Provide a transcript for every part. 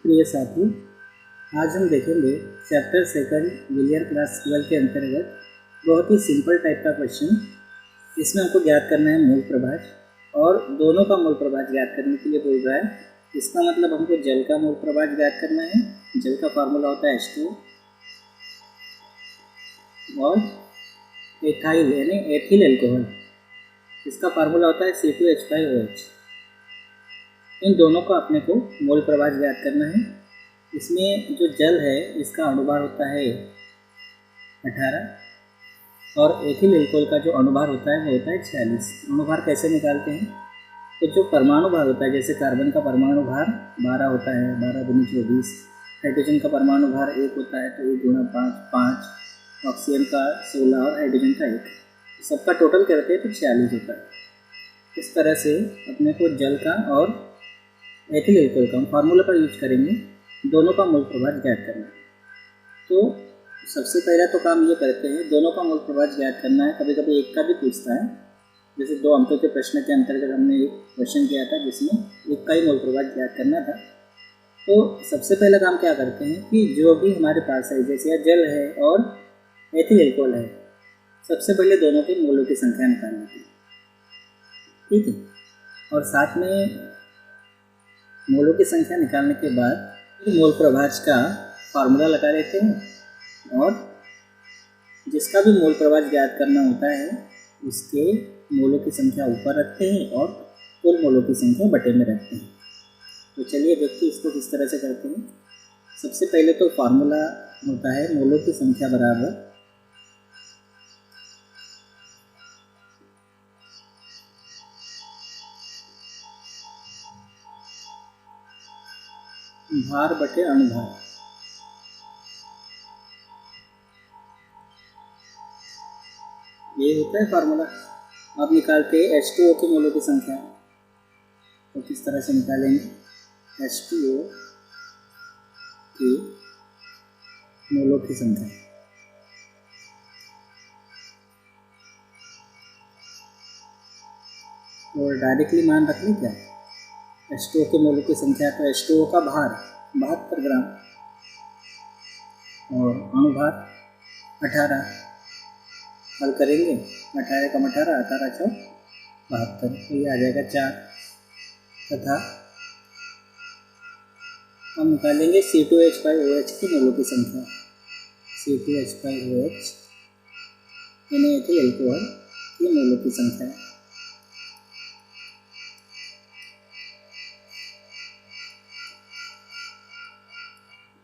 प्रिय साथियों, आज हम देखेंगे चैप्टर सेकंड विलियर क्लास 12 के अंतर्गत बहुत ही सिंपल टाइप का क्वेश्चन। इसमें हमको ज्ञात करना है मूल प्रभाज और दोनों का मूल प्रभाज ज्ञात करने के लिए बोल रहा है। इसका मतलब हमको जल का मूल प्रभाज ज्ञात करना है। जल का फार्मूला होता है H2 और एथाइल यानी एथिल एल्कोहल, इसका फार्मूला होता है C2H5OH। इन दोनों का अपने को मोल प्रभाज ज्ञात करना है। इसमें जो जल है इसका अणुभार होता है 18 और एथिल एल्कोहल का जो अणुभार होता है वो होता है 46। अणुभार कैसे निकालते हैं? तो जो परमाणु भार होता है, जैसे कार्बन का परमाणु भार 12 होता है, 12 × 24। हाइड्रोजन का परमाणु भार 1 होता है, तो 1 × 5 5। ऑक्सीजन का 16 और हाइड्रोजन का 1, सबका टोटल करते हैं तो 46 होता है। इस तरह से अपने को जल का और एथिल एल्कोहल का फार्मूला पर यूज करेंगे, दोनों का मोल प्रभाज ज्ञात करना है। तो सबसे पहला तो काम ये करते हैं, दोनों का मोल प्रभाज ज्ञात करना है। कभी कभी एक का भी पूछता है, जैसे 2 अंकों के प्रश्न के अंतर्गत हमने एक क्वेश्चन किया था जिसमें एक का ही मोल प्रभाज ज्ञात करना था। तो सबसे पहला काम क्या करते हैं कि जो भी हमारे पास है, जैसे यह जल है और एथिल एल्कोहल है, सबसे पहले दोनों के मोलों की संख्या निकालनी थी, ठीक है। और साथ में मोलों की संख्या निकालने के बाद मोल प्रभाज का फार्मूला लगा लेते हैं और जिसका भी मोल प्रभाज ज्ञात करना होता है उसके मोलों की संख्या ऊपर रखते हैं और कुल मोलों की संख्या बटे में रखते हैं। तो चलिए देखते हैं इसको किस तरह से करते हैं। सबसे पहले तो फार्मूला होता है मोलों की संख्या बराबर भार बटे अणुभार। ये होता है फार्मूला। अब निकालते हैं H2O के मोलों की संख्या। तो किस तरह से निकालेंगे? H2O की मोलों की संख्या, और डायरेक्टली मान रख लें क्या? H2O के मोलों की संख्या, तो H2O का भार 72 ग्राम और अणुभार 18। हल करेंगे, 18 × 18 18 × 72, तो ये आ जाएगा 4। तथा हम निकालेंगे C2H5OH की मोलों की संख्या। C2H5OH यानी एथिल एल्कोहल की मोलों की संख्या।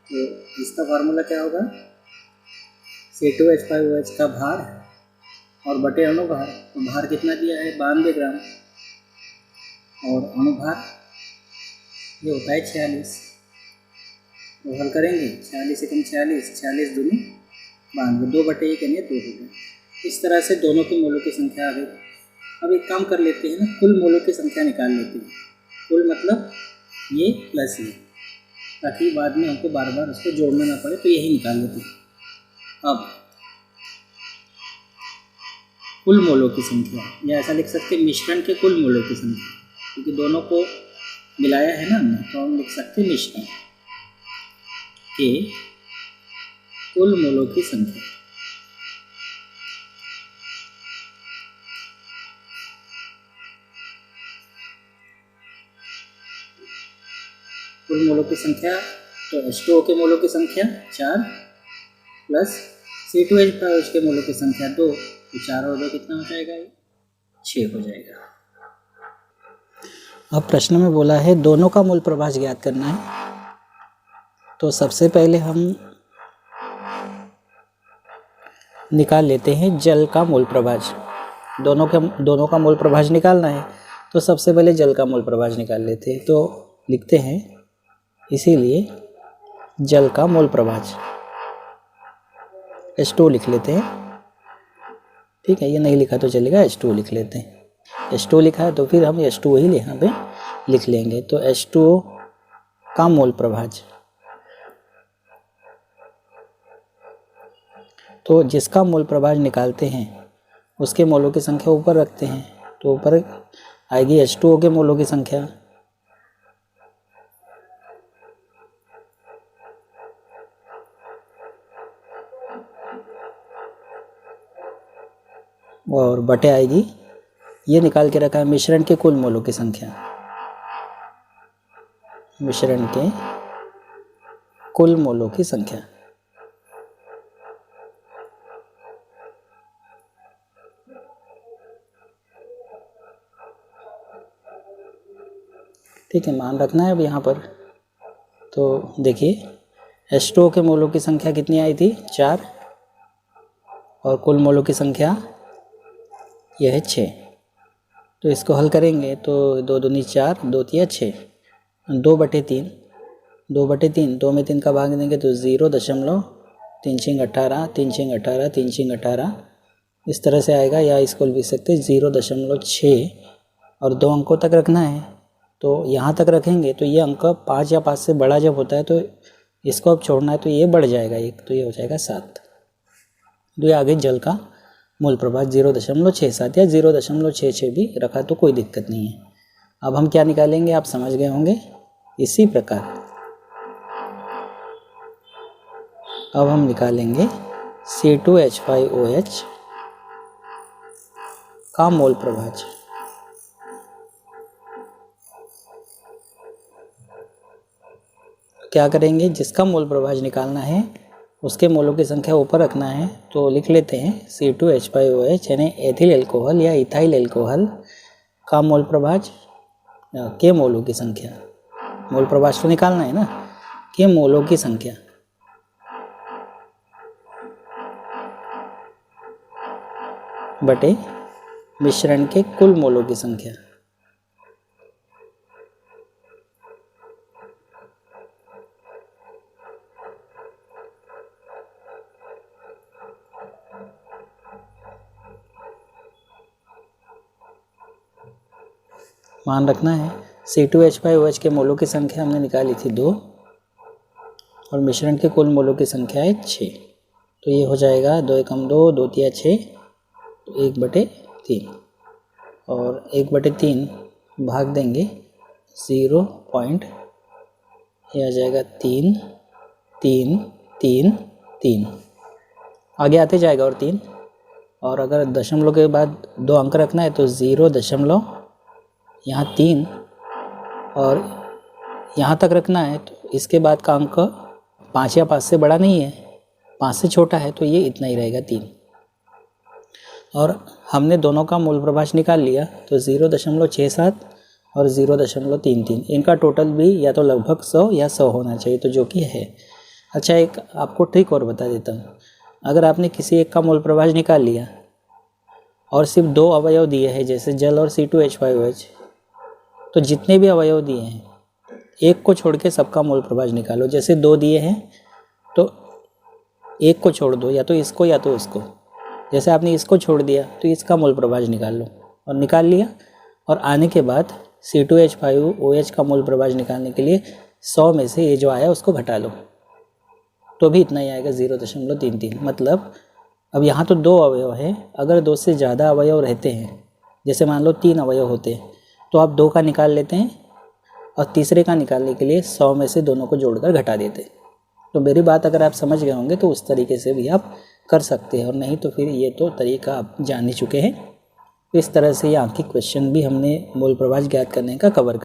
तो इसका फार्मूला क्या होगा? C2H5OH का भार और बटे अणुभार। तो भार कितना दिया है? 92 ग्राम और अणुभार ये होता है 46। तो हल करेंगे, 46 × 46 46 दूनी 92, 2/1 यानी 2 हो गए। इस तरह से दोनों की मोलों की संख्या आ गई। अब एक काम कर लेते हैं ना, कुल मोलों की संख्या निकाल लेते हैं। कुल मतलब ये प्लस ये, ताकि बाद में हमको बार बार उसको जोड़ना ना पड़े, तो यही निकाल लेते हैं। अब कुल मोलों की संख्या, या ऐसा लिख सकते हैं मिश्रण के कुल मोलों की संख्या, क्योंकि दोनों को मिलाया है ना हमने, तो हम लिख सकते हैं मिश्रण के कुल मोलों की संख्या। कुल मोलों की संख्या, तो H2O के मोलों की संख्या 4 प्लस C2H5OH के मोलों की संख्या 2, तो 4 और 2 कितना हो जाएगा? 6 हो जाएगा। अब प्रश्न में बोला है दोनों का मोल प्रभाज ज्ञात करना है। तो सबसे पहले हम निकाल लेते हैं जल का मोल प्रभाज। दोनों का मोल प्रभाज निकालना है, तो सबसे पहले जल का मोल प्रभाज निकाल लेते हैं। तो लिखते हैं इसीलिए जल का मोल प्रभाज H2O लिख लेते हैं, ठीक है। ये नहीं लिखा तो चलेगा, H2O लिख लेते हैं। H2O लिखा है तो फिर हम H2O ही यहाँ पे लिख लेंगे। तो H2O का मोल प्रभाज, तो जिसका मोल प्रभाज निकालते हैं उसके मोलों की संख्या ऊपर रखते हैं, तो ऊपर आएगी H2O के मोलों की संख्या और बटे आएगी, ये निकाल के रखा है मिश्रण के कुल मोलों की संख्या, मिश्रण के कुल मोलों की संख्या। ठीक है, मान रखना है अब यहाँ पर। तो देखिए H2O के मोलों की संख्या कितनी आई थी, 4, और कुल मोलों की संख्या यह है 6। तो इसको हल करेंगे तो 2 दूनी 4, 2 तिया 6, 2/3, 2/3, 2 में 3 का भाग देंगे तो 0.3 छिंग 18, 3 छिंग 18, 3 छिंग 18 इस तरह से आएगा, या इसको लिख सकते 0.6, और 2 अंकों तक रखना है। तो यहाँ तक रखेंगे तो ये अंक 5 या 5 से बड़ा जब होता है तो इसको अब छोड़ना है, तो ये बढ़ जाएगा एक, तो ये हो जाएगा 7। तो ये आगे जल का मूल प्रभाव 0.67 या 0.66 भी रखा तो कोई दिक्कत नहीं है। अब हम क्या निकालेंगे आप समझ गए होंगे। इसी प्रकार अब हम निकालेंगे C2H5OH का मोल प्रभाव। क्या करेंगे, जिसका मोल प्रभाव निकालना है उसके मोलों की संख्या ऊपर रखना है। तो लिख लेते हैं C2H5OH यानी एथिल एल्कोहल या इथाइल एल्कोहल का मोल प्रभाव के मोलों की संख्या, मोल प्रभाव तो निकालना है ना, के मोलों की संख्या बटे मिश्रण के कुल मोलों की संख्या। मान रखना है C2H5OH के मोलों की संख्या हमने निकाली थी 2, और मिश्रण के कुल मोलों की संख्या है 6। तो ये हो जाएगा 2 एकम 2, 2 तिया 6, तो 1/3, और 1/3 भाग देंगे 0. ये आ जाएगा 3, 3, 3, 3, आगे आते जाएगा और 3, और अगर दशमलव के बाद 2 अंक रखना है तो 0. यहाँ 3 और यहाँ तक रखना है, तो इसके बाद का अंक 5 या 5 से बड़ा नहीं है, 5 से छोटा है, तो ये इतना ही रहेगा 3। और हमने दोनों का मूल प्रभाव निकाल लिया, तो 0.67 और 0.33, इनका टोटल भी या तो लगभग 100 या 100 होना चाहिए, तो जो कि है। अच्छा, एक आपको ट्रिक और बता देता हूँ। अगर आपने किसी एक का मूल प्रभाव निकाल लिया और सिर्फ 2 अवयव दिए हैं, जैसे जल और C2H5OH, तो जितने भी अवयव दिए हैं एक को छोड़ के सबका मूल प्रभाव निकालो। जैसे 2 दिए हैं तो एक को छोड़ दो, या तो इसको या तो उसको। जैसे आपने इसको छोड़ दिया तो इसका मूल प्रभाव निकाल लो, और निकाल लिया, और आने के बाद C2H5OH का मूल प्रभाव निकालने के लिए 100 में से ये जो आया उसको घटा लो, तो भी इतना ही आएगा 0.33। मतलब अब यहाँ तो 2 अवयव हैं, अगर 2 से ज़्यादा अवयव रहते हैं, जैसे मान लो 3 अवयव होते हैं, तो आप 2 का निकाल लेते हैं और तीसरे का निकालने के लिए 100 में से दोनों को जोड़कर घटा देते हैं। तो मेरी बात अगर आप समझ गए होंगे तो उस तरीके से भी आप कर सकते हैं, और नहीं तो फिर ये तो तरीका आप जान ही चुके हैं। इस तरह से ये आंखिक क्वेश्चन भी हमने मूल प्रभाव ज्ञात करने का कवर